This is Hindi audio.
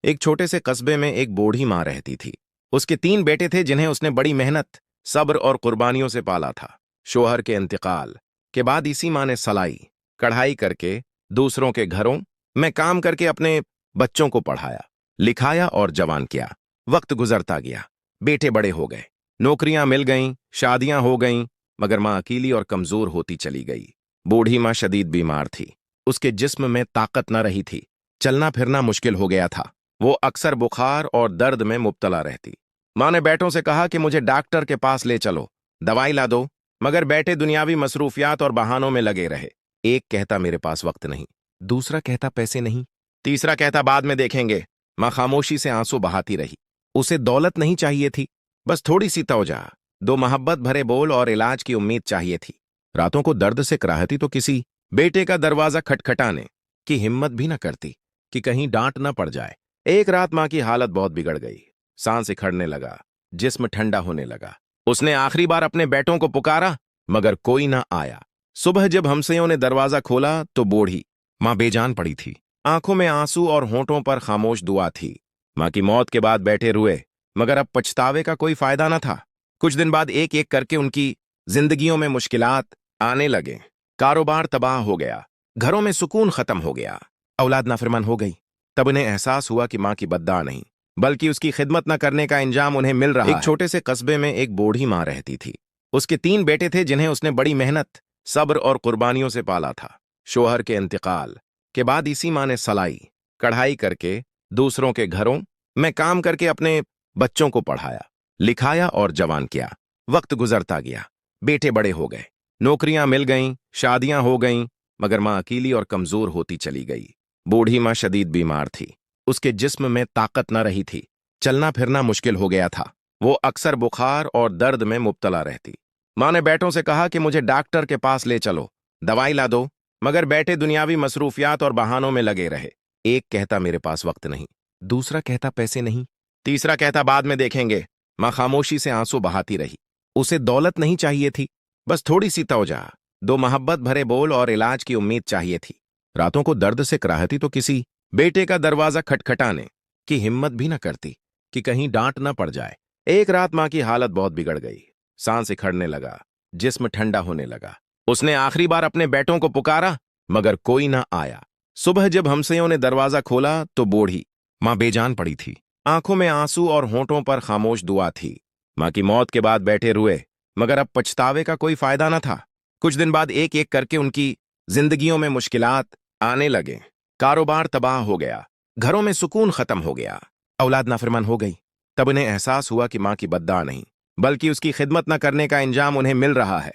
एक छोटे से कस्बे में एक बूढ़ी माँ रहती थी। उसके 3 बेटे थे जिन्हें उसने बड़ी मेहनत, सब्र और कुर्बानियों से पाला था। शोहर के इंतकाल के बाद इसी माँ ने सलाई, कढ़ाई करके दूसरों के घरों में काम करके अपने बच्चों को पढ़ाया, लिखाया और जवान किया। वक्त गुजरता गया, बेटे बड़े हो गए, नौकरियां मिल गईं, शादियां हो गईं, मगर माँ अकेली और कमजोर होती चली गई। बूढ़ी माँ शदीद बीमार थी। उसके जिस्म में ताकत न रही थी, चलना फिरना मुश्किल हो गया था। वो अक्सर बुखार और दर्द में मुब्तला रहती। माँ ने बेटों से कहा कि मुझे डॉक्टर के पास ले चलो, दवाई ला दो, मगर बेटे दुनियावी मसरूफियात और बहानों में लगे रहे। एक कहता मेरे पास वक्त नहीं, दूसरा कहता पैसे नहीं, तीसरा कहता बाद में देखेंगे। माँ खामोशी से आंसू बहाती रही। उसे दौलत नहीं चाहिए थी, बस थोड़ी सी तवजा, 2 मोहब्बत भरे बोल और इलाज की उम्मीद चाहिए थी। रातों को दर्द से कराहती तो किसी बेटे का दरवाजा खटखटाने की हिम्मत भी न करती कि कहीं डांट न पड़ जाए। एक रात माँ की हालत बहुत बिगड़ गई। सांस इखड़ने लगा, जिस्म ठंडा होने लगा। उसने आखिरी बार अपने बेटों को पुकारा, मगर कोई ना आया। सुबह जब हमसयों ने दरवाजा खोला तो बूढ़ी माँ बेजान पड़ी थी। आंखों में आंसू और होंठों पर खामोश दुआ थी। माँ की मौत के बाद बेटे रुए, मगर अब पछतावे का कोई फायदा न था। कुछ दिन बाद एक एक करके उनकी जिंदगियों में मुश्किलात आने लगे। कारोबार तबाह हो गया, घरों में सुकून खत्म हो गया, औलाद नाफरमान हो गई। तब उन्हें एहसास हुआ कि माँ की बद्दा नहीं, बल्कि उसकी खिदमत न करने का इंजाम उन्हें मिल रहा है। एक छोटे से कस्बे में एक बूढ़ी माँ रहती थी। उसके 3 बेटे थे जिन्हें उसने बड़ी मेहनत, सब्र और कुर्बानियों से पाला था। शोहर के इंतकाल के बाद इसी माँ ने सलाई, कढ़ाई करके दूसरों के घरों में काम करके अपने बच्चों को पढ़ाया, लिखाया और जवान किया। वक्त गुजरता गया, बेटे बड़े हो गए, नौकरियां मिल गईं, शादियां हो गईं, मगर माँ अकेली और कमजोर होती चली गई। बूढ़ी माँ शदीद बीमार थी। उसके जिस्म में ताकत न रही थी, चलना फिरना मुश्किल हो गया था। वो अक्सर बुखार और दर्द में मुब्तला रहती। माँ ने बेटों से कहा कि मुझे डॉक्टर के पास ले चलो, दवाई ला दो, मगर बेटे दुनियावी मसरूफियात और बहानों में लगे रहे। एक कहता मेरे पास वक्त नहीं, दूसरा कहता पैसे नहीं, तीसरा कहता बाद में देखेंगे। माँ खामोशी से आंसू बहाती रही। उसे दौलत नहीं चाहिए थी, बस थोड़ी सी तवजा, 2 मोहब्बत भरे बोल और इलाज की उम्मीद चाहिए थी। रातों को दर्द से कराहती तो किसी बेटे का दरवाजा खटखटाने की हिम्मत भी न करती कि कहीं डांट न पड़ जाए। एक रात माँ की हालत बहुत बिगड़ गई। सांस इखड़ने लगा, जिस्म ठंडा होने लगा। उसने आखिरी बार अपने बेटों को पुकारा, मगर कोई ना आया। सुबह जब हमसयों ने दरवाजा खोला तो बूढ़ी माँ बेजान पड़ी थी। आंखों में आंसू और होंठों पर खामोश दुआ थी। माँ की मौत के बाद बेटे रुए, मगर अब पछतावे का कोई फायदा न था। कुछ दिन बाद एक एक करके उनकी जिंदगियों में मुश्किलात आने लगे। कारोबार तबाह हो गया, घरों में सुकून खत्म हो गया, औलाद नाफरमान हो गई। तब उन्हें एहसास हुआ कि माँ की बद्दा नहीं, बल्कि उसकी खिदमत न करने का इंजाम उन्हें मिल रहा है।